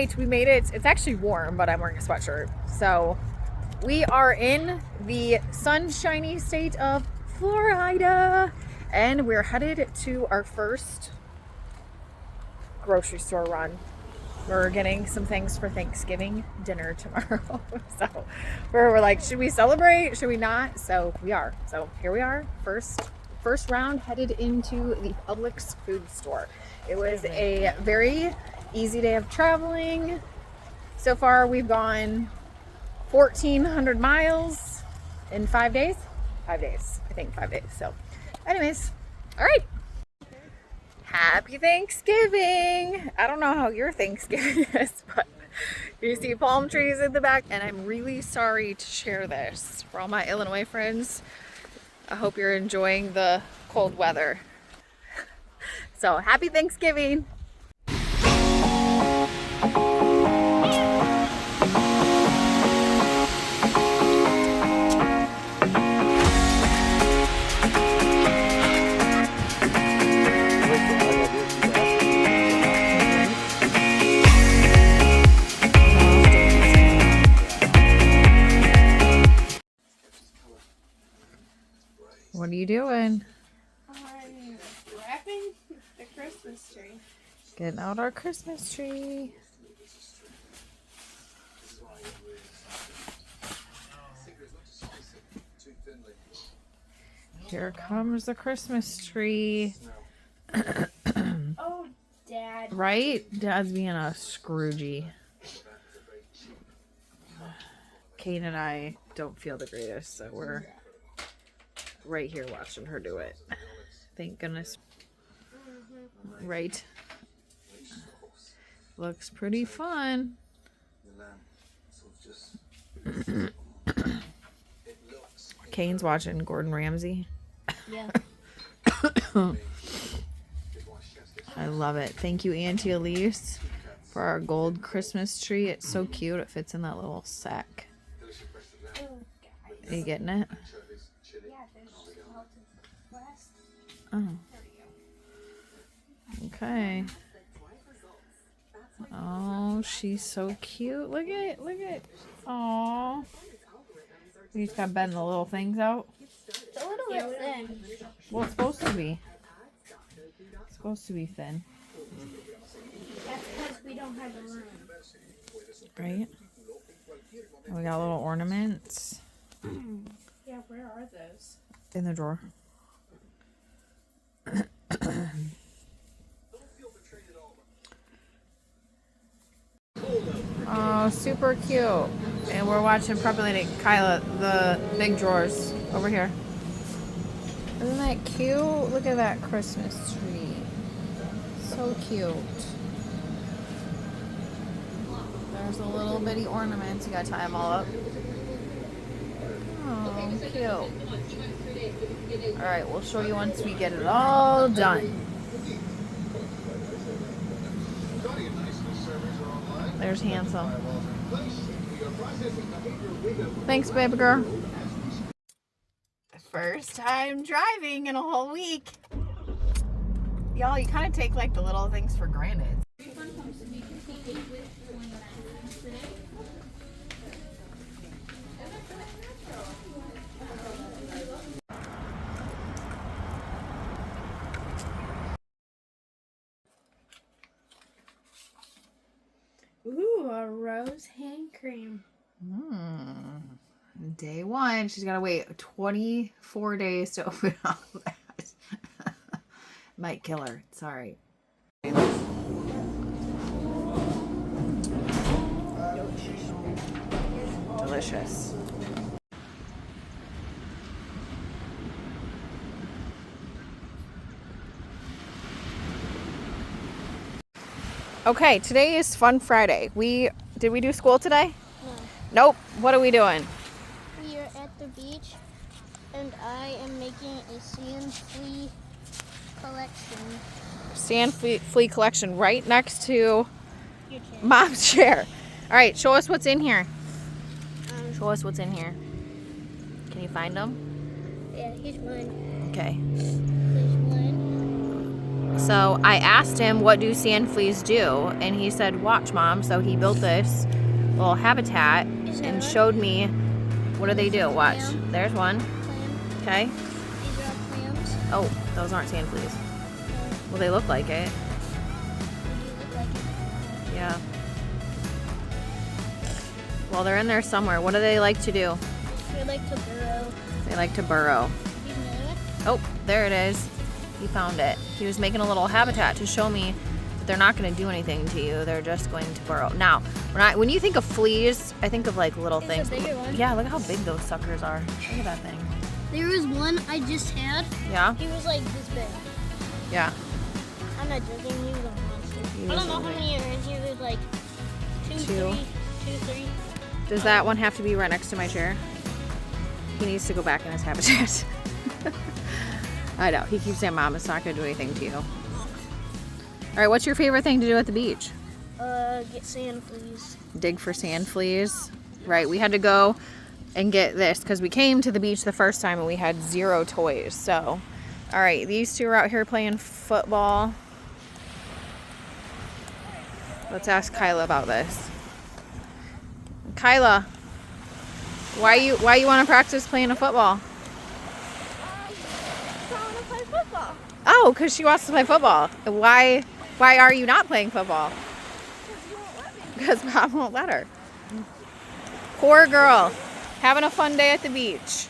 right, we made it. It's actually warm, but I'm wearing a sweatshirt. So we are in the sunshiny state of Florida, and we're headed to our first grocery store run. We're getting some things for Thanksgiving dinner tomorrow. So we're like, should we celebrate? Should we not? So we are. So here we are. First round headed into the Publix food store. It was a very easy day of traveling. So far we've gone 1,400 miles in 5 days. 5 days. I think 5 days. So anyways, all right. Happy Thanksgiving! I don't know how your Thanksgiving is, but you see palm trees in the back, and I'm really sorry to share this for all my Illinois friends. I hope you're enjoying the cold weather. So happy Thanksgiving! What are you doing? I'm wrapping the Christmas tree. Getting out our Christmas tree. Here comes the Christmas tree. Oh, Dad. Right? Dad's being a Scroogey. Kate and I don't feel the greatest, so we're right here watching her do it. Thank goodness. Right. Looks pretty fun. Kane's watching Gordon Ramsay. Yeah. I love it. Thank you, Auntie Elise, for our gold Christmas tree. It's so cute. It fits in that little sack. Are you getting it? Oh. Okay. Oh, she's so cute. Look at it. Look at it. Aw. You just got bend the little things out. It's a little bit thin. Well, it's supposed to be. It's supposed to be thin. That's because we don't have a room. Right? We got little ornaments Yeah, where are those? in the drawer. Oh, super cute. And we're watching Populating Kyla, the big drawers over here. Isn't that cute? Look at that Christmas tree. So cute. There's a little bitty ornaments. You gotta tie them all up. Oh, cute. Alright, we'll show you once we get it all done. There's Hansel. Thanks, baby girl. First time driving in a whole week. Y'all, you kind of take like the little things for granted. Ooh, a rose hand cream. Day one. She's got to wait 24 days to open all that. Might kill her. Sorry. Delicious. Okay, today is Fun Friday. Did we do school today? No. Nope. What are we doing? We are at the beach, and I am making a sand flea collection. Sand flea collection right next to Your chair. Mom's chair. All right, show us what's in here. Show us what's in here. Can you find them? Yeah, here's one. Okay. There's one. So I asked him, what do sand fleas do? And he said, watch, Mom. So he built this little habitat and showed me, what do they do? Watch. There's one. Okay. These are all clams. Oh, those aren't sand fleas. Well, they look like it. They do look like it. Yeah. Well, they're in there somewhere. What do they like to do? They like to burrow. They like to burrow. You know it? Oh, there it is. He found it. He was making a little habitat to show me that they're not going to do anything to you. They're just going to burrow. Now, when you think of fleas, I think of like little It's things. a bigger one. Yeah, look at how big those suckers are. Look at that thing. There was one I just had. Yeah? He was like this big. Yeah. I'm not joking. He was a monster. He I was don't know how really- many are in here. There's like Two. two, three. Does that one have to be right next to my chair? He needs to go back in his habitat. I know. He keeps saying, Mom, it's not going to do anything to you. All right, what's your favorite thing to do at the beach? Get sand fleas. Dig for sand fleas. Right, we had to go and get this because we came to the beach the first time and we had 0 toys. So, all right, these two are out here playing football. Let's ask Kyla about this. Kyla, why you want to practice playing a football? I want to play football. Oh, because she wants to play football. Why are you not playing football? Because you won't let me. Because Mom won't let her. Poor girl. Having a fun day at the beach.